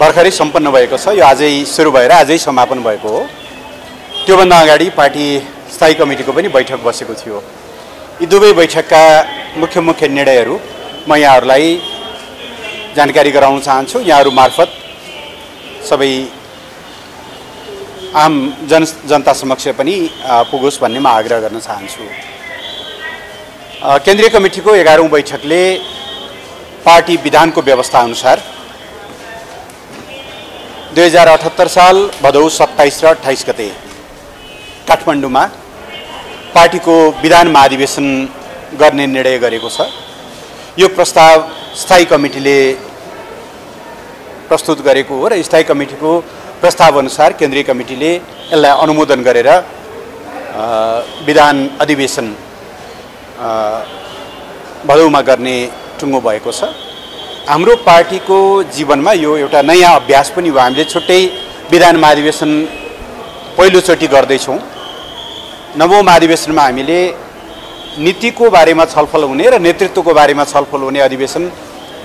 भर्खरै सम्पन्न भएको छ। यो आजै सुरु भएर आजै समापन भएको हो। त्योभन्दा अगाडि पार्टी स्थायी कमिटीको पनि बैठक बसेको थियो। यी दुवै बैठकका मुख्य निर्णयहरू म यहाँहरूलाई जानकारी गराउन चाहन्छु। यहाँहरू मार्फत सबै आम जनता समक्ष पनि पुगोस् भन्ने म आग्रह गर्न चाहन्छु। केन्द्रीय कमिटीको 11औं बैठकले पार्टी विधानको व्यवस्था अनुसार 2078 साल भदौ 27 र 28 गते काठमाडौँमा पार्टीको विधान महाधिवेशन गर्ने निर्णय गरेको छ। यो प्रस्ताव स्थायी कमिटीले प्रस्तुत गरेको हो र स्थायी कमिटीको प्रस्ताव अनुसार केन्द्रीय कमिटीले यसलाई अनुमोदन गरेर विधान अधिवेशन भदौमा गर्ने टुङ्गो भएको छ। हाम्रो पार्टीको जीवनमा यो एउटा नयाँ अभ्यास पनि हो। हामीले छुट्टै विधान महाधिवेशन पहिलोचोटि गर्दैछौँ। नवौं महाधिवेशनमा हामीले नीतिको बारेमा छलफल हुने र नेतृत्वको बारेमा छलफल हुने अधिवेशन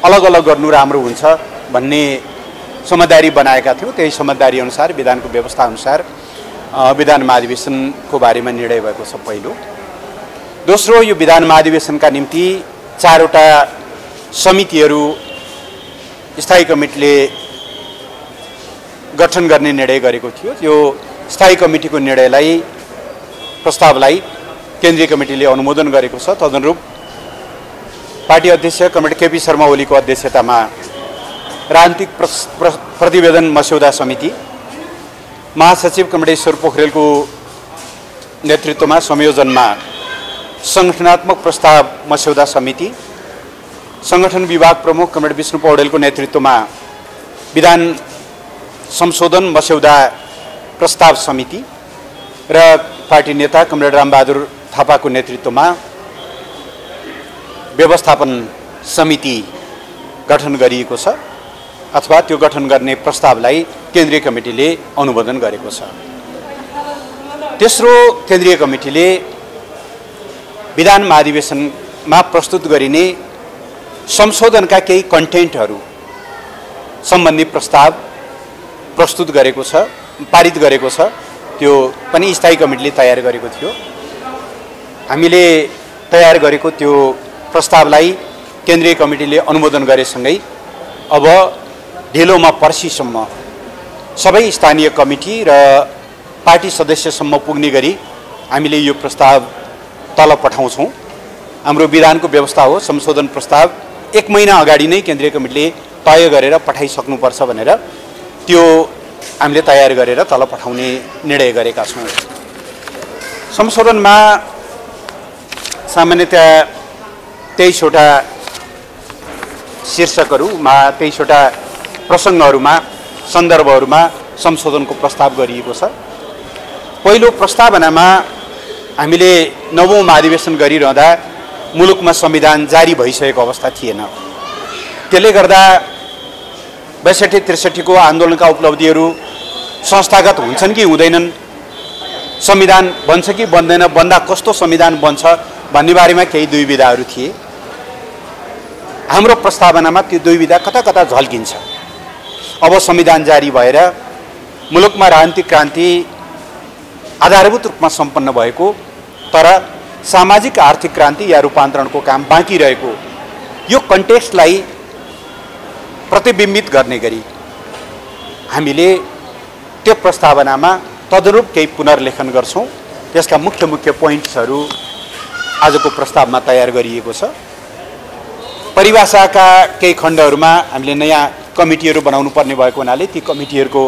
अलग अलग गर्नु राम्रो हुन्छ भन्ने समझदारी बनाएका थियौँ। त्यही समझदारी अनुसार विधानको व्यवस्था अनुसार विधान महाधिवेशनको बारेमा निर्णय भएको छ पहिलो। दोस्रो, यो विधान महाधिवेशनका निम्ति 4वटा समितिहरू स्थायी कमिटीले गठन गर्ने निर्णय गरेको थियो। यो स्थायी कमिटीको निर्णयलाई प्रस्तावलाई केन्द्रीय कमिटीले अनुमोदन गरेको छ। तदनुरूप पार्टी अध्यक्ष कमरेड केपी शर्मा ओलीको अध्यक्षतामा राजनीतिक प्रतिवेदन मस्यौदा समिति, महासचिव कमरेड ईश्वर पोखरेलको नेतृत्वमा संयोजनमा संगठनात्मक प्रस्ताव मस्यौदा समिति, संगठन विभाग प्रमुख कमरेड विष्णु पौडेलको नेतृत्वमा विधान संशोधन मस्यौदा प्रस्ताव समिति र पार्टी नेता कमरेड रामबहादुर थापाको नेतृत्वमा व्यवस्थापन समिति गठन गरिएको छ अथवा त्यो गठन गर्ने प्रस्तावलाई केन्द्रीय कमिटीले अनुमोदन गरेको छ। तेस्रो, केन्द्रीय कमिटीले विधान महाधिवेशनमा प्रस्तुत गरिने संशोधनका केही कन्टेन्टहरू सम्बन्धी प्रस्ताव प्रस्तुत गरेको छ, पारित गरेको छ। त्यो पनि स्थायी कमिटीले तयार गरेको थियो। हामीले तयार गरेको त्यो प्रस्तावलाई केन्द्रीय कमिटीले अनुमोदन गरेसँगै अब ढिलोमा पर्सीसम्म सबै स्थानीय कमिटी र पार्टी सदस्यसम्म पुग्ने गरी हामीले यो प्रस्ताव तल पठाउँछौँ। हाम्रो विधानको व्यवस्था हो, संशोधन प्रस्ताव 1 महिना अगाडि नै केन्द्रीय कमिटीले तय गरेर पठाइसक्नुपर्छ भनेर त्यो हामीले तयार गरेर तल पठाउने निर्णय गरेका छौँ। संशोधनमा सामान्यतया 23वटा शीर्षकहरूमा 23वटा प्रसङ्गहरूमा सन्दर्भहरूमा संशोधनको प्रस्ताव गरिएको छ। पहिलो प्रस्तावनामा हामीले नवौं महाधिवेशन गरिरहँदा मुलुकमा संविधान जारी भइसकेको अवस्था थिएन। त्यसले गर्दा 62-63 को आन्दोलनका उपलब्धिहरू संस्थागत हुन्छन् कि हुँदैनन्, संविधान बन्छ कि बन्दैन, बन्दा कस्तो संविधान बन्छ भन्ने बारेमा केही दुविधाहरू थिए। हाम्रो प्रस्तावनामा त्यो दुविधा कता कता झल्किन्छ। अब संविधान जारी भएर मुलुकमा राजनीतिक क्रान्ति आधारभूत रूपमा सम्पन्न भएको तर सामाजिक आर्थिक क्रान्ति या रूपान्तरणको काम बाँकी रहेको यो कन्टेक्स्टलाई प्रतिबिम्बित गर्ने गरी हामीले त्यो प्रस्तावनामा तदनुरूप केही पुनर्लेखन गर्छौँ। त्यसका मुख्य पोइन्ट्सहरू आजको प्रस्तावमा तयार गरिएको छ। परिभाषाका केही खण्डहरूमा हामीले नयाँ कमिटीहरू बनाउनु पर्ने भएको हुनाले ती कमिटीहरूको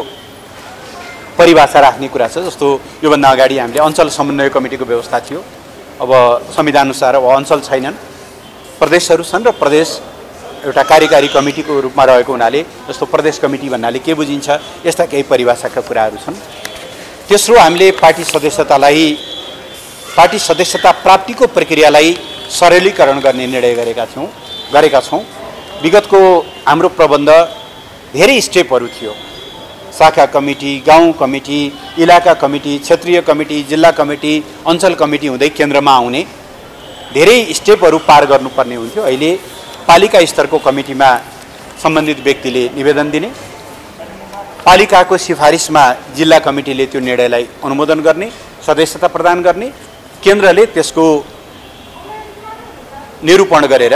परिभाषा राख्ने कुरा छ। जस्तो योभन्दा अगाडि हामीले अञ्चल समन्वय कमिटीको व्यवस्था थियो। अब संविधानअनुसार अब अञ्चल छैनन्, प्रदेशहरू छन् र प्रदेश एउटा कार्यकारी कमिटीको रूपमा रहेको हुनाले जस्तो प्रदेश कमिटी भन्नाले के बुझिन्छ, यस्ता केही परिभाषाका कुराहरू छन्। तेस्रो, हामीले पार्टी सदस्यता प्राप्तिको प्रक्रियालाई सरलीकरण गर्ने निर्णय गरेका छौँ। विगतको हाम्रो प्रबन्ध धेरै स्टेपहरू थियो। शाखा कमिटी, गाउँ कमिटी, इलाका कमिटी, क्षेत्रीय कमिटी, जिल्ला कमिटी, अञ्चल कमिटी हुँदै केन्द्रमा आउने धेरै स्टेपहरू पार गर्नुपर्ने हुन्थ्यो। अहिले पालिका स्तरको कमिटीमा सम्बन्धित व्यक्तिले निवेदन दिने पालिकाको सिफारिसमा जिल्ला कमिटीले त्यो निर्णयलाई अनुमोदन गर्ने, सदस्यता प्रदान गर्ने, केन्द्रले त्यसको निरूपण गरेर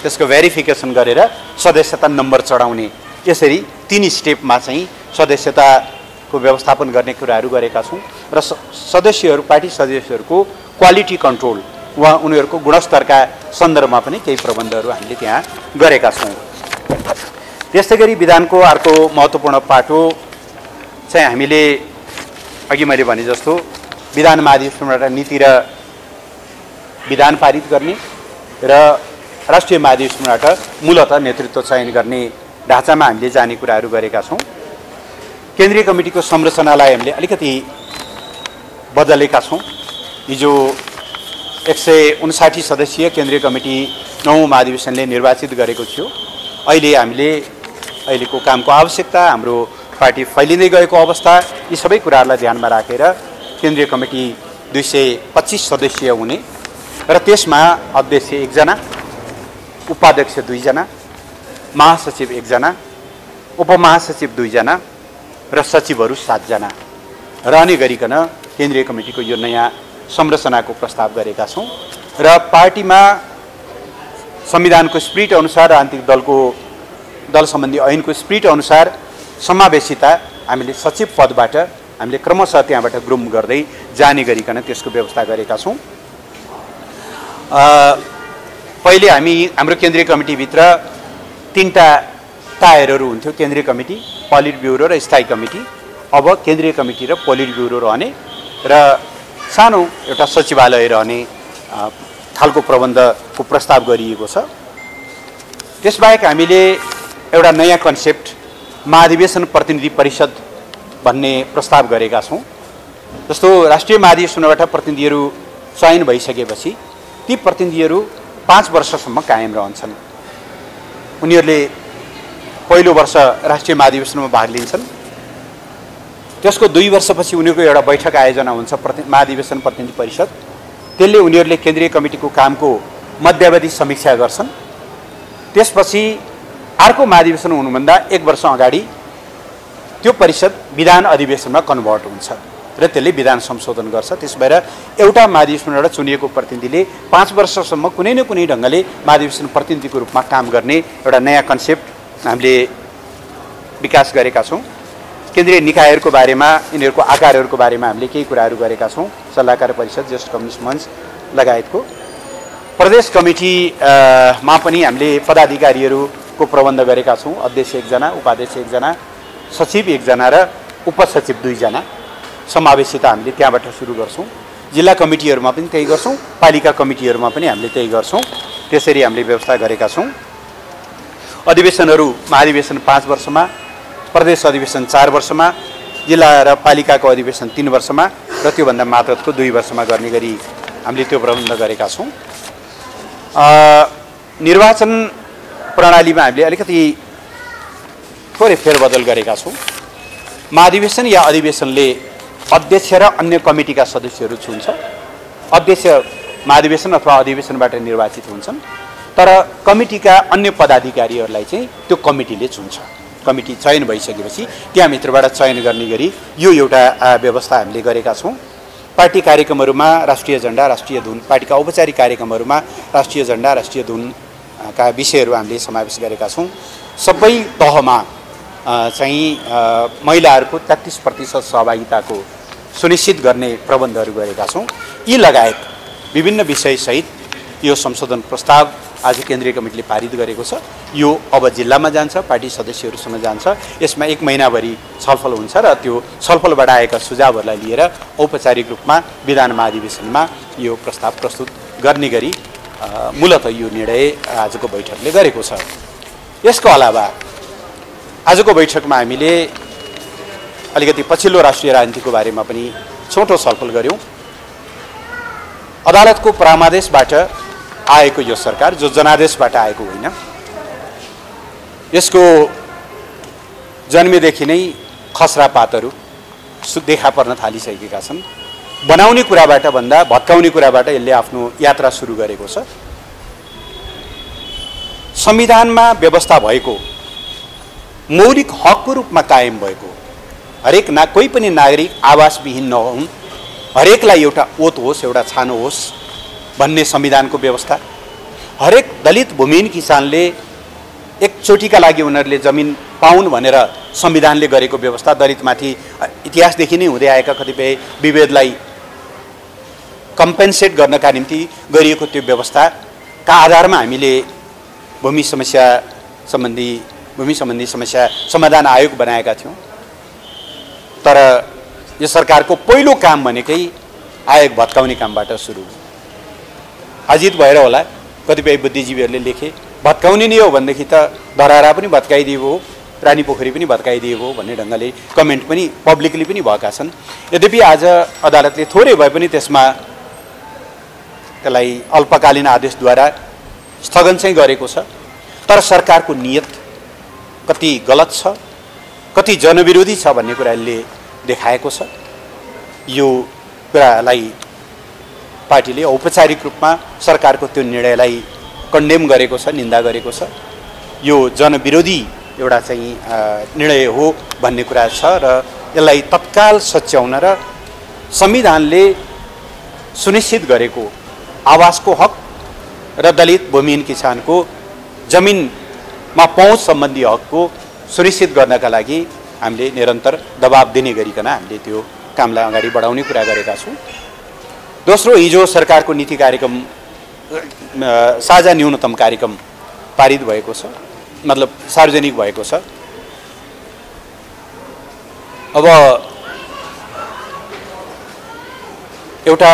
त्यसको भेरिफिकेसन गरेर सदस्यता नम्बर चढाउने, यसरी 3 स्टेपमा चाहिँ सदस्यताको व्यवस्थापन गर्ने कुराहरू गरेका छौँ र सदस्यहरू पार्टी सदस्यहरूको क्वालिटी कन्ट्रोल वा उनीहरूको गुणस्तरका सन्दर्भमा पनि केही प्रबन्धहरू हामीले त्यहाँ गरेका छौँ। त्यस्तै गरी विधानको अर्को महत्त्वपूर्ण पाटो चाहिँ हामीले अघि मैले भने जस्तो विधान महाधिवेशनबाट नीति र विधान पारित गर्ने र राष्ट्रिय महाधिवेशनबाट मूलतः नेतृत्व चयन गर्ने ढाँचामा हामीले जाने कुराहरू गरेका छौँ। केन्द्रीय कमिटीको संरचनालाई हामीले अलिकति बदलेका छौँ। हिजो 159 सदस्यीय केन्द्रीय कमिटी 9औं महाधिवेशनले निर्वाचित गरेको थियो। अहिले हामीले अहिलेको कामको आवश्यकता, हाम्रो पार्टी फैलिँदै गएको अवस्था, यी सबै कुराहरूलाई ध्यानमा राखेर केन्द्रीय कमिटी 225 सदस्यीय हुने र त्यसमा अध्यक्ष 1 जना, उपाध्यक्ष 2 जना, महासचिव 1 जना, उपमहासचिव 2 जना र सचिवहरू 7 जना रहने गरिकन केन्द्रीय कमिटीको यो नयाँ संरचनाको प्रस्ताव गरेका छौँ र पार्टीमा संविधानको स्पिरिट अनुसार राजनीतिक दल सम्बन्धी ऐनको स्पिरिट अनुसार समावेशिता हामीले सचिव पदबाट हामीले क्रमशः त्यहाँबाट ग्रुम गर्दै जाने गरिकन त्यसको व्यवस्था गरेका छौँ। पहिले हाम्रो केन्द्रीय कमिटीभित्र 3टा टायरहरू हुन्थ्यो, केन्द्रीय कमिटी, पोलिट ब्युरो र स्थायी कमिटी। अब केन्द्रीय कमिटी र पोलिट ब्युरो रहने र सानो एउटा सचिवालय रहने खालको प्रबन्धको प्रस्ताव गरिएको छ। त्यसबाहेक हामीले एउटा नयाँ कन्सेप्ट महाधिवेशन प्रतिनिधि परिषद भन्ने प्रस्ताव गरेका छौँ। जस्तो राष्ट्रिय महाधिवेशनबाट प्रतिनिधिहरू चयन भइसकेपछि ती प्रतिनिधिहरू 5 वर्षसम्म कायम रहन्छन्। उनीहरूले पहिलो वर्ष राष्ट्रिय महाधिवेशनमा भाग लिन्छन्, त्यसको 2 वर्षपछि उनीहरूको एउटा बैठक आयोजना हुन्छ महाधिवेशन प्रतिनिधि परिषद। त्यसले उनीहरूले केन्द्रीय कमिटीको कामको मध्यावधि समीक्षा गर्छन्। त्यसपछि अर्को महाधिवेशन हुनुभन्दा 1 वर्ष अगाडि त्यो परिषद विधान अधिवेशनमा कन्भर्ट हुन्छ र त्यसले विधान संशोधन गर्छ। त्यस भएर एउटा महाधिवेशनबाट चुनिएको प्रतिनिधिले 5 वर्षसम्म कुनै न कुनै ढङ्गले महाधिवेशन प्रतिनिधिको रूपमा काम गर्ने एउटा नयाँ कन्सेप्ट हामीले विकास गरेका छौँ। केन्द्रीय निकायहरूको बारेमा, यिनीहरूको आकारहरूको बारेमा हामीले केही कुराहरू गरेका छौँ। सल्लाहकार परिषद, ज्येष्ठ कम्युनिस्ट मञ्च लगायतको प्रदेश कमिटीमा पनि हामीले पदाधिकारीहरूको प्रबन्ध गरेका छौँ। अध्यक्ष 1 जना, उपाध्यक्ष 1 जना, सचिव 1 जना र उपसचिव 2 जना समावेशिता हामीले त्यहाँबाट सुरु गर्छौँ। जिल्ला कमिटीहरूमा पनि त्यही गर्छौँ, पालिका कमिटीहरूमा पनि हामीले त्यही गर्छौँ। त्यसरी हामीले व्यवस्था गरेका छौँ। अधिवेशनहरू महाधिवेशन 5 वर्षमा, प्रदेश अधिवेशन 4 वर्षमा, जिल्ला र पालिकाको अधिवेशन 3 वर्षमा र त्योभन्दा मातहतको 2 वर्षमा गर्ने गरी हामीले त्यो प्रबन्ध गरेका छौँ। निर्वाचन प्रणालीमा हामीले अलिकति थोरै फेरबदल गरेका छौँ। महाधिवेशन या अधिवेशनले अध्यक्ष र अन्य कमिटीका सदस्यहरू चुन्छ। अध्यक्ष महाधिवेशन अथवा अधिवेशनबाट निर्वाचित हुन्छन्, तर कमिटीका अन्य पदाधिकारीहरूलाई चाहिँ त्यो कमिटीले चुन्छ। कमिटी चयन भइसकेपछि त्यहाँभित्रबाट चयन गर्ने गरी यो एउटा व्यवस्था हामीले गरेका छौँ। पार्टी कार्यक्रमहरूमा राष्ट्रिय झण्डा, राष्ट्रिय धुन, पार्टीका औपचारिक कार्यक्रमहरूमा राष्ट्रिय झण्डा, राष्ट्रिय धुनका विषयहरू हामीले समावेश गरेका छौँ। सबै तहमा चाहिँ महिलाहरूको 33% सहभागिताको सुनिश्चित गर्ने प्रबन्धहरू गरेका छौँ। यी लगायत विभिन्न विषयसहित यो संशोधन प्रस्ताव आज केन्द्रीय कमिटीले पारित गरेको छ। यो अब जिल्लामा जान्छ, पार्टी सदस्यहरूसँग जान्छ। यसमा 1 महिनाभरि छलफल हुन्छ र त्यो छलफलबाट आएका सुझावहरूलाई लिएर औपचारिक रूपमा विधान महाधिवेशनमा यो प्रस्ताव प्रस्तुत गर्ने गरी मूलतः यो निर्णय आजको बैठकले गरेको छ। यसको अलावा आजको बैठकमा हामीले अलिकति पछिल्लो राष्ट्रिय राजनीतिको बारेमा पनि छोटो छलफल गऱ्यौँ। अदालतको परामर्शबाट आएको यो सरकार, जो जनादेशबाट आएको होइन, यसको जन्मेदेखि नै खसरा पातहरू देखा पर्न थालिसकेका छन्। बनाउने कुराबाट भन्दा भत्काउने कुराबाट यसले आफ्नो यात्रा सुरु गरेको छ। संविधानमा व्यवस्था भएको, मौलिक हकको रूपमा कायम भएको कोही पनि नागरिक आवासविहीन नहुन्, हरेकलाई एउटा ओत होस्, एउटा छानो होस् भन्ने संविधानको व्यवस्था, हरेक दलित भूमिहीन किसानले एकचोटिका लागि उनीहरूले जमिन पाउन् भनेर संविधानले गरेको व्यवस्था, दलितमाथि इतिहासदेखि नै हुँदै आएका कतिपय विभेदलाई कम्पेन्सेट गर्नका निम्ति गरिएको त्यो व्यवस्थाका आधारमा हामीले भूमि सम्बन्धी समस्या समाधान आयोग बनाएका थियौँ। तर यो सरकारको पहिलो काम भनेकै आयोग भत्काउने कामबाट सुरु। अजित भएर होला कतिपय बुद्धिजीवीहरूले लेखे, भत्काउने नै हो भनेदेखि त धराहरा पनि भत्काइदिएको हो, रानी पोखरी पनि भत्काइदिएको हो भन्ने ढङ्गले कमेन्ट पनि पब्लिकली पनि भएका छन्। यद्यपि आज अदालतले थोरै भए पनि त्यसलाई अल्पकालीन आदेशद्वारा स्थगन चाहिँ गरेको छ। तर सरकारको नियत कति गलत छ, कति जनविरोधी छ भन्ने कुराले देखाएको छ। यो कुरालाई पार्टीले औपचारिक रूपमा सरकारको त्यो निर्णयलाई कन्डेम गरेको छ, निन्दा गरेको छ। यो जनविरोधी एउटा चाहिँ निर्णय हो भन्ने कुरा छ र यसलाई तत्काल सच्याउन र संविधानले सुनिश्चित गरेको आवासको हक र दलित भूमिहीन किसानको जमिनमा पहुँच सम्बन्धी हकको सुनिश्चित गर्नका लागि हामीले निरन्तर दबाब दिने गरिकन हामीले त्यो कामलाई अगाडि बढाउने कुरा गरेका छौँ। दोस्रो, हिजो सरकारको नीति कार्यक्रम साझा न्यूनतम कार्यक्रम पारित भएको छ, मतलब सार्वजनिक भएको छ। अब एउटा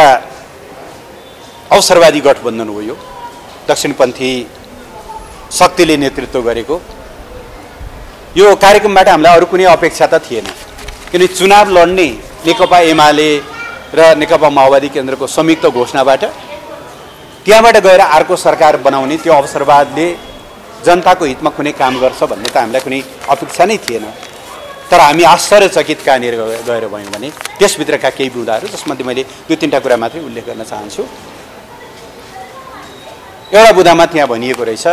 अवसरवादी गठबन्धन हो यो, दक्षिणपन्थी शक्तिले नेतृत्व गरेको। यो कार्यक्रमबाट हामीलाई अरू कुनै अपेक्षा त थिएन, किनकि चुनाव लड्ने नेकपा एमाले र नेकपा माओवादी केन्द्रको संयुक्त घोषणाबाट त्यहाँबाट गएर अर्को सरकार बनाउने त्यो अवसरवादले जनताको हितमा कुनै काम गर्छ भन्ने त हामीलाई कुनै अपेक्षा नै थिएन। तर हामी आश्चर्यचकित कहाँनिर गएर भयौँ भने त्यसभित्रका केही बुँदाहरू, जसमध्ये मैले 2-3टा कुरा मात्रै उल्लेख गर्न चाहन्छु। एउटा बुँदामा त्यहाँ भनिएको रहेछ,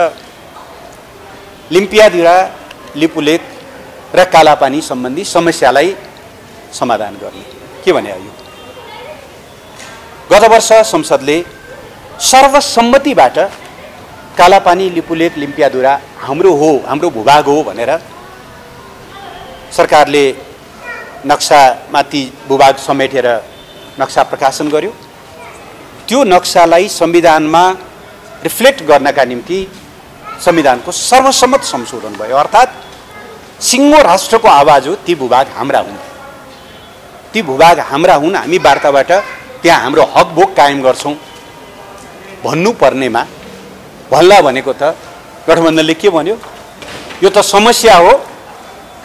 लिम्पियाधुरा, लिपुलेक र कालापानी सम्बन्धी समस्यालाई समाधान गर्ने। के भने यो गत वर्ष संसदले सर्वसम्मतिबाट कालापानी, लिपुलेक, लिम्पियाधुरा हाम्रो हो, हाम्रो भूभाग हो भनेर सरकारले नक्सामाथि भूभाग समेटेर नक्सा प्रकाशन गर्यो। त्यो नक्सालाई संविधानमा रिफ्लेक्ट गर्नका निम्ति संविधानको सर्वसम्मत संशोधन भयो। अर्थात् सिङ्गो राष्ट्रको आवाज हो, ती भूभाग हाम्रा हुन्, ती भूभाग हाम्रा हुन्, हामी वार्ताबाट त्यहाँ हाम्रो हक भोग कायम गर्छौँ भन्नुपर्नेमा भल्ला भनेको त गठबन्धनले के भन्यो, यो त समस्या हो,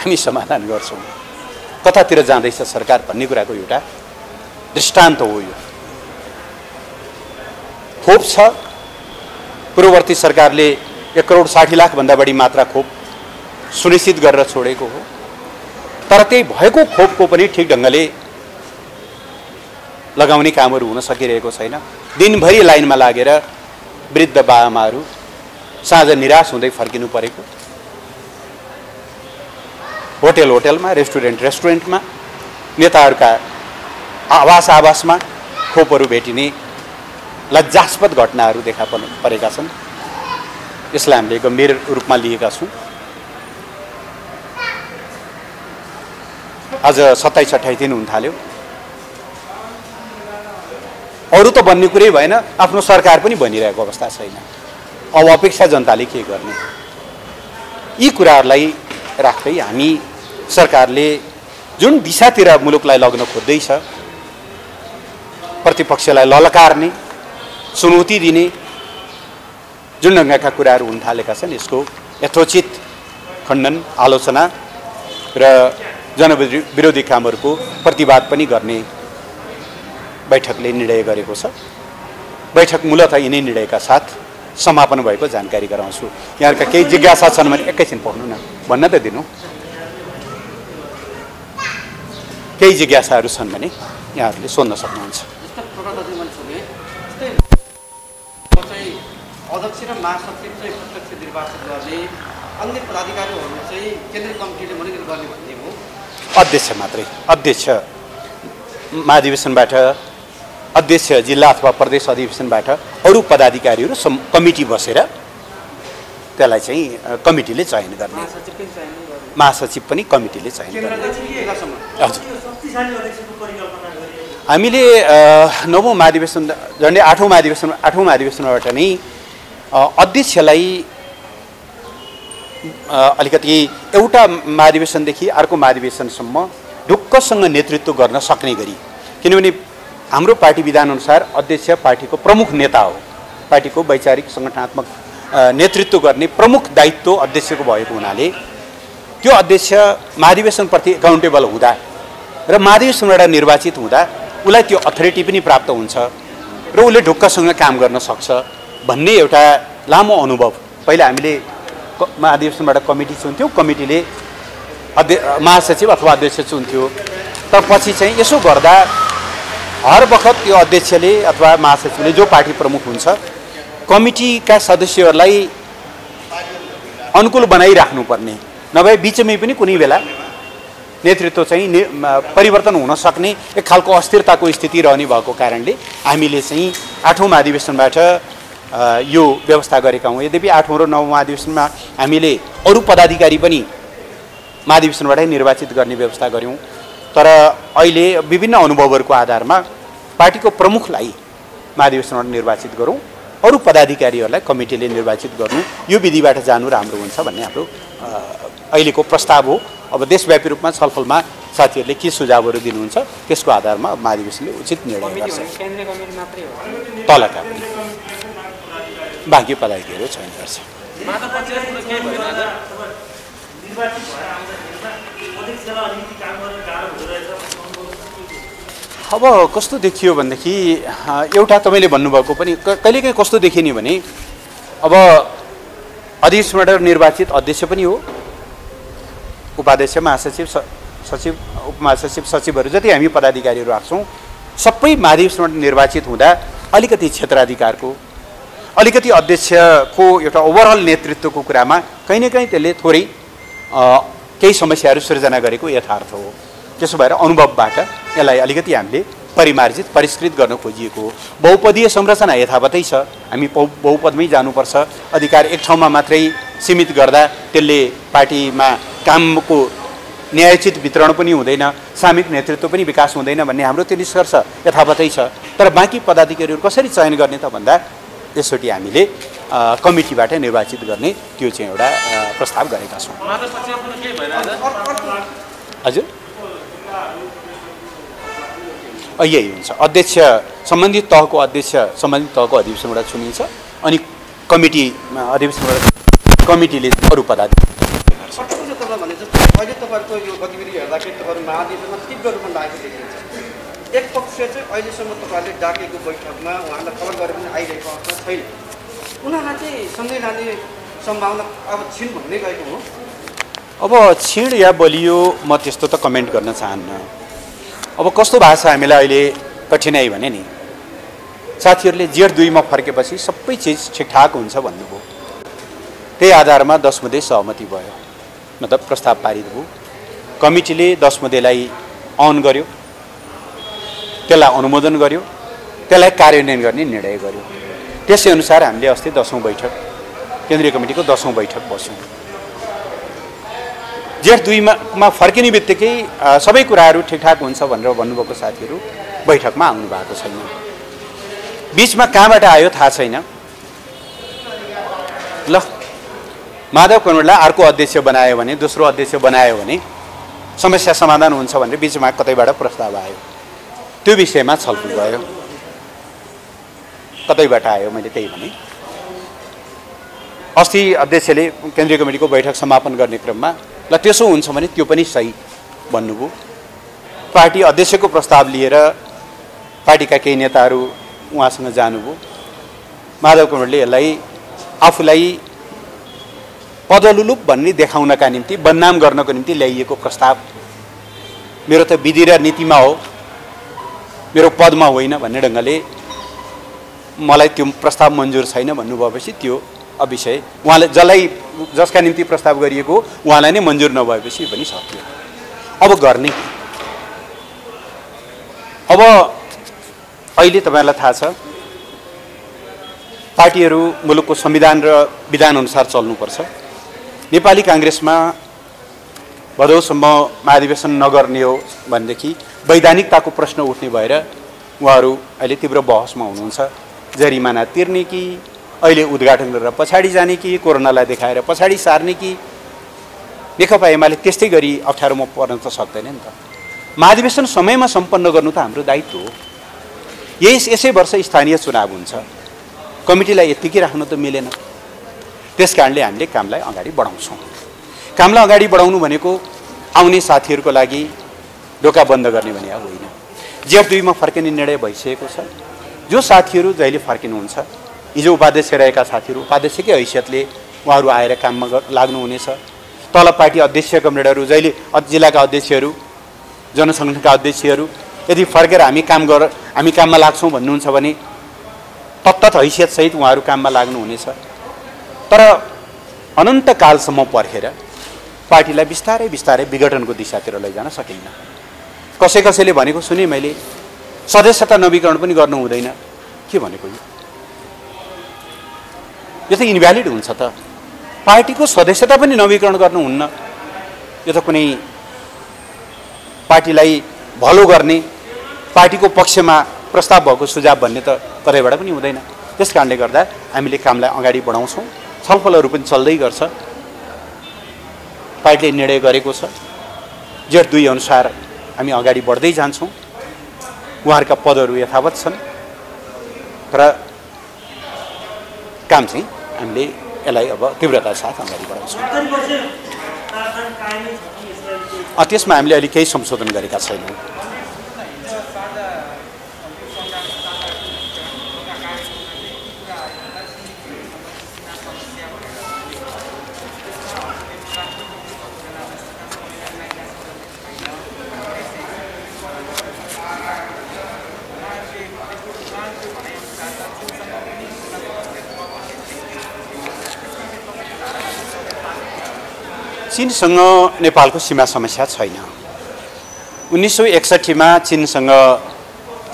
हामी समाधान गर्छौँ। कतातिर जाँदैछ सरकार भन्ने कुराको एउटा दृष्टान्त हो यो। खोप छ, पूर्ववर्ती सरकारले 1,60,00,000 भन्दा बढी मात्रा खोप सुनिश्चित गरेर छोडेको हो। तर त्यही भएको खोपको पनि ठिक ढङ्गले लगाउने कामहरू हुन सकिरहेको छैन। दिनभरि लाइनमा लागेर वृद्ध बाआमाहरू साँझ निराश हुँदै फर्किनु परेको, होटलमा, रेस्टुरेन्टमा, नेताहरूका आवासमा खोपहरू भेटिने लज्जास्पद घटनाहरू देखा परेका छन्। यसलाई हामीले गम्भीर रूपमा लिएका छौँ। आज 27-28 दिन हुन थाल्यो, अरू त बन्ने कुरै भएन, आफ्नो सरकार पनि बनिरहेको अवस्था छैन। अब अपेक्षा जनताले के गर्ने? यी कुराहरूलाई राख्दै हामी सरकारले जुन दिशातिर मुलुकलाई लग्न खोज्दैछ, प्रतिपक्षलाई ललकार्ने, चुनौती दिने जुन ढङ्गका कुराहरू हुन थालेका छन्, यसको यथोचित खण्डन, आलोचना र जनविरोधी कामहरूको प्रतिवाद पनि गर्ने बैठकले निर्णय गरेको छ। बैठक मूलतः यिनै निर्णयका साथ समापन भएको जानकारी गराउँछु। यहाँका केही जिज्ञासा छन् भने एकैछिन पढ्नु न, भन्न त दिनु। केही जिज्ञासाहरू छन् भने यहाँहरूले सोध्न सक्नुहुन्छ। अध्यक्ष र महासचिव चाहिँ प्रत्यक्ष निर्वाचन गर्ने, अन्य पदाधिकारीहरू चाहिँ केन्द्रीय कमिटीले मनोनित गर्ने भन्ने हो। अध्यक्ष मात्रै, अध्यक्ष महाधिवेशनबाट, अध्यक्ष जिल्ला अथवा प्रदेश अधिवेशनबाट अरू पदाधिकारीहरू कमिटी बसेर त्यसलाई चाहिँ कमिटीले चयन गर्ने, महासचिव पनि कमिटीले चयन गर्ने। हजुर, हामीले 9औं महाधिवेशन झन्डै 8औं महाधिवेशनबाट नै अध्यक्षलाई अलिकति एउटा महाधिवेशनदेखि अर्को महाधिवेशनसम्म ढुक्कसँग नेतृत्व गर्न सक्ने गरी, किनभने हाम्रो पार्टी विधानअनुसार अध्यक्ष पार्टीको प्रमुख नेता हो, पार्टीको वैचारिक सङ्गठनात्मक नेतृत्व गर्ने प्रमुख दायित्व अध्यक्षको भएको हुनाले त्यो अध्यक्ष महाधिवेशनप्रति एकाउन्टेबल हुँदा र महाधिवेशनबाट निर्वाचित हुँदा उसलाई त्यो अथोरिटी पनि प्राप्त हुन्छ र उसले ढुक्कसँग काम गर्न सक्छ भन्ने एउटा लामो अनुभव। पहिला हामीले महाधिवेशनबाट कमिटी चुन्थ्यौँ, कमिटीले महासचिव अथवा अध्यक्ष चुन्थ्यो, तर पछि चाहिँ यसो गर्दा हर बखत त्यो अध्यक्षले अथवा महासचिवले जो पार्टी प्रमुख हुन्छ कमिटीका सदस्यहरूलाई अनुकूल बनाइराख्नुपर्ने, नभए बिचमै पनि कुनै बेला नेतृत्व चाहिँ परिवर्तन हुन सक्ने एक खालको अस्थिरताको स्थिति रहने भएको कारणले हामीले चाहिँ 8औं महाधिवेशनबाट यो व्यवस्था गरेका हौँ। यद्यपि 8औं र 9औं महाधिवेशनमा हामीले अरू पदाधिकारी पनि महाधिवेशनबाटै निर्वाचित गर्ने व्यवस्था गऱ्यौँ, तर अहिले विभिन्न अनुभवहरूको आधारमा पार्टीको प्रमुखलाई महाधिवेशनबाट निर्वाचित गरौँ, अरू पदाधिकारीहरूलाई कमिटीले निर्वाचित गर्नु, यो विधिबाट जानु राम्रो हुन्छ भन्ने हाम्रो अहिलेको प्रस्ताव हो। अब देशव्यापी रूपमा छलफलमा साथीहरूले के सुझावहरू दिनुहुन्छ त्यसको आधारमा महाधिवेशनले उचित निर्णय गर्छ। तलका पनि बाँकी पदाधिकारीहरू चयन गर्छ। अब कस्तो देखियो भनेदेखि एउटा तपाईँले भन्नुभएको पनि कहिलेकाहीँ कस्तो देखिने भने अब अधिवेशनबाट निर्वाचित अध्यक्ष पनि हो, उपाध्यक्ष, महासचिव, सचिव, उपमहासचिव, सचिवहरू जति हामी पदाधिकारीहरू राख्छौँ सबै महाधिवेशनबाट निर्वाचित हुँदा अलिकति क्षेत्राधिकारको, अलिकति अध्यक्षको एउटा ओभरअल नेतृत्वको कुरामा कहीँ न कहीँ त्यसले थोरै केही समस्याहरू सृजना गरेको यथार्थ हो। त्यसो भएर अनुभवबाट यसलाई अलिकति हामीले परिष्कृत गर्न खोजिएको हो। बहुपदीय संरचना यथावतै छ, हामी बहुपदमै जानुपर्छ, अधिकार एक ठाउँमा मात्रै सीमित गर्दा त्यसले पार्टीमा कामको न्यायोचित वितरण पनि हुँदैन, सामूहिक नेतृत्व पनि विकास हुँदैन भन्ने हाम्रो त्यो निष्कर्ष यथावतै छ। तर बाँकी पदाधिकारीहरू कसरी चयन गर्ने त भन्दा यसचोटि हामीले कमिटीबाट निर्वाचित गर्ने त्यो चाहिँ एउटा प्रस्ताव गरेका छौँ। हजुर, यही हुन्छ, अध्यक्ष सम्बन्धित तहको अध्यक्ष सम्बन्धित तहको अधिवेशनबाट चुनिन्छ अनि कमिटी अधिवेशनबाट कमिटीले अरू पदाधिकारी अहिले तपाईँहरूको यो गतिविधि हेर्दाखेरि तपाईँहरू महाधिवेशनमा तीव्र रूपमा लागेको देखिन्छ। एक पक्ष चाहिँ अहिलेसम्म तपाईँहरूले डाकेको बैठकमा उहाँलाई कभर गरेर पनि आइरहेको अवस्था छैन, उनीहरूलाई चाहिँ सँगै लाने सम्भावना अब छिन भन्ने गएको हो। अब छिण या बलियो म त्यस्तो त कमेन्ट गर्न चाहन्न। अब कस्तो भएको छ हामीलाई अहिले कठिनाइ भने नि साथीहरूले जेठ 2 मा फर्केपछि सबै चिज ठिकठाक हुन्छ भन्नुभयो, त्यही आधारमा 10 मध्ये सहमति भयो, मतलब प्रस्ताव पारित भयो। कमिटीले 10 मध्येलाई अन गर्यो, त्यसलाई अनुमोदन गर्यो, त्यसलाई कार्यान्वयन गर्ने निर्णय गर्यो। त्यसै अनुसार हामीले अस्ति 10औं बैठक केन्द्रीय कमिटीको 10औं बैठक बस्यौँ। जेठ 2 मा फर्किने बित्तिकै सबै कुराहरू ठिकठाक हुन्छ भनेर भन्नुभएको साथीहरू बैठकमा आउनु भएको छैन। बीचमा कहाँबाट आयो थाहा छैन। ल, माधव कनौडलाई अर्को अध्यक्ष बनायो भने, दोस्रो अध्यक्ष बनायो भने समस्या समाधान हुन्छ भनेर बीचमा कतैबाट प्रस्ताव आयो, त्यो विषयमा छलफल भयो। कतैबाट आयो मैले त्यही भने। अस्ति अध्यक्षले केन्द्रीय कमिटीको बैठक समापन गर्ने क्रममा ल त्यसो हुन्छ भने त्यो पनि सही भन्नुभयो। पार्टी अध्यक्षको प्रस्ताव लिएर पार्टीका केही नेताहरू उहाँसँग जानुभयो। माधव कनौडले यसलाई आफूलाई पदलुलुप भन्ने देखाउनका निम्ति, बदनाम गर्नको निम्ति ल्याइएको प्रस्ताव, मेरो त विधि र नीतिमा हो, मेरो पदमा होइन भन्ने ढङ्गले मलाई त्यो प्रस्ताव मन्जुर छैन भन्नुभएपछि त्यो अविषय उहाँले जसका निम्ति प्रस्ताव गरिएको उहाँलाई नै मन्जुर नभएपछि पनि सक्यो। अब गर्ने अब अहिले तपाईहरुलाई थाहा छ पार्टीहरू मुलुकको संविधान र विधान अनुसार चल्नुपर्छ। नेपाली कांग्रेसमा भदौसम्म महाधिवेशन नगर्ने हो भनेदेखि वैधानिकताको प्रश्न उठ्ने भएर उहाँहरू अहिले तीव्र बहसमा हुनुहुन्छ। जरिमाना तिर्ने कि अहिले उद्घाटन गरेर पछाडी जाने कि कोरोनालाई देखाएर पछाडी सार्ने कि नेकपा एमाले त्यस्तै गरी अप्ठ्यारोमा पर्न त सक्दैन नि त। महाधिवेशन समयमा सम्पन्न गर्नु त हाम्रो दायित्व हो। यसै वर्ष स्थानीय चुनाव हुन्छ, कमिटीलाई यतिकै राख्नु त मिलेन। त्यसकारणले हामीले कामलाई अगाडि बढाउँछौँ। कामलाई अगाडि बढाउनु भनेको आउने साथीहरूको लागि ढोका बन्द गर्ने भने होइन। जेठ 2 मा फर्किने निर्णय भइसकेको छ। जो साथीहरू जहिले फर्किनुहुन्छ, हिजो उपाध्यक्ष रहेका साथीहरू उपाध्यक्षकै हैसियतले उहाँहरू आएर काममा लाग्नुहुनेछ। तल पार्टी अध्यक्ष कमरेडहरू जहिले जिल्लाका अध्यक्षहरू जनसङ्गठनका अध्यक्षहरू यदि फर्केर हामी काममा लाग्छौँ भन्नुहुन्छ भने तत्त हैसियत सहित उहाँहरू काममा लाग्नुहुनेछ। तर अनन्तकालसम्म पर्खेर पार्टीलाई बिस्तारै बिस्तारै विघटनको दिशातिर लैजान सकिन्न। कसैले भनेको सुने मैले, सदस्यता नवीकरण पनि गर्नु हुँदैन। के भनेको यो त इनभ्यालिड हुन्छ त। पार्टीको सदस्यता पनि नवीकरण गर्नुहुन्न। यो त कुनै पार्टीलाई भलो गर्ने, पार्टीको पक्षमा प्रस्ताव भएको सुझाव भन्ने त कतैबाट पनि हुँदैन। त्यसकारणले गर्दा हामीले कामलाई अगाडि बढाउँछौँ। छलफलहरू पनि चल्दै गर्छ। पार्टीले निर्णय गरेको छ। जेठ 2 अनुसार हामी अगाडि बढ्दै जान्छौँ। उहाँहरूका पदहरू यथावत छन्, तर काम चाहिँ हामीले यसलाई अब तीव्रता साथ अगाडि बढाउँछौँ। त्यसमा हामीले अहिले केही संशोधन गरेका छैनौँ। चीनसँग नेपालको सीमा समस्या छैन। 1961 मा चीनसँग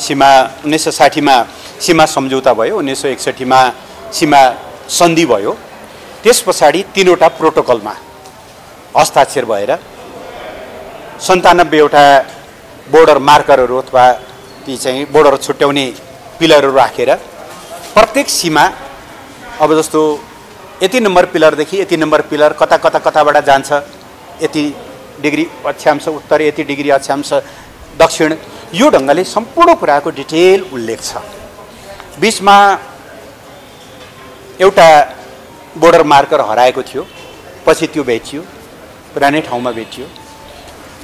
सीमा, 1960 मा सीमा सम्झौता भयो, 1961 मा सीमा सन्धि भयो। त्यस पछाडि 3 वटा प्रोटोकलमा हस्ताक्षर भएर 97 वटा बोर्डर मार्करहरू अथवा ती चाहिँ बोर्डर छुट्याउने पिलरहरू राखेर प्रत्येक सीमा अब जस्तो यति नम्बर पिलरदेखि यति नम्बर पिलर कताबाट जान्छ, यति डिग्री अक्षांश उत्तर, यति डिग्री अक्षांश दक्षिण, यो ढङ्गले सम्पूर्ण कुराको डिटेल उल्लेख छ। बीचमा एउटा बोर्डर मार्कर हराएको थियो, पछि त्यो बेचियो, पुरानै ठाउँमा बेचियो।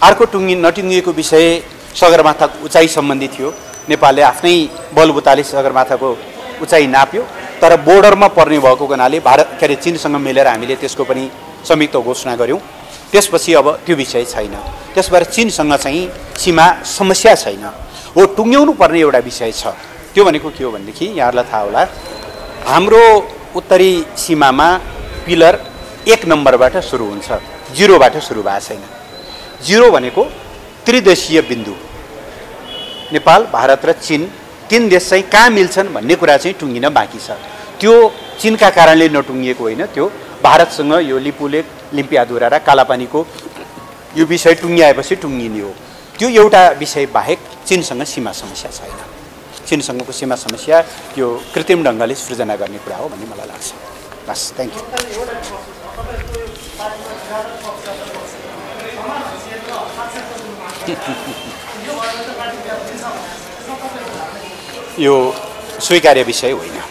अर्को नटुङ्गिएको विषय सगरमाथाको उचाइ सम्बन्धी थियो। नेपालले आफ्नै बलबुताले सगरमाथाको उचाइ नाप्यो, तर बोर्डरमा पर्ने भएको हुनाले चीनसँग मिलेर हामीले त्यसको पनि संयुक्त घोषणा गर्यौं। त्यसपछि अब त्यो विषय छैन। त्यसबाट चीनसँग चाहिँ सीमा समस्या छैन। हो, टुङ्ग्याउनु पर्ने एउटा विषय छ। त्यो भनेको के हो भनेदेखि यहाँहरूलाई थाहा होला, हाम्रो उत्तरी सीमामा पिलर 1 नम्बरबाट सुरु हुन्छ, 0बाट सुरु भएको छैन। 0 भनेको त्रिदेशीय बिन्दु, नेपाल, भारत र चीन 3 देश चाहिँ कहाँ मिल्छन् भन्ने कुरा चाहिँ टुङ्गिन बाँकी छ। त्यो चीनका कारणले नटुङ्गिएको होइन, त्यो भारतसँग यो लिपुलेक, लिम्पियाधुरा र कालापानीको यो विषय टुङ्ग्याएपछि टुङ्गिने हो। त्यो एउटा विषय बाहेक चीनसँग सीमा समस्या छैन। चीनसँगको सीमा समस्या यो कृत्रिम ढङ्गले सृजना गर्ने कुरा हो भन्ने मलाई लाग्छ। बस, थ्याङ्क यू। यो स्वीकार्य विषय होइन।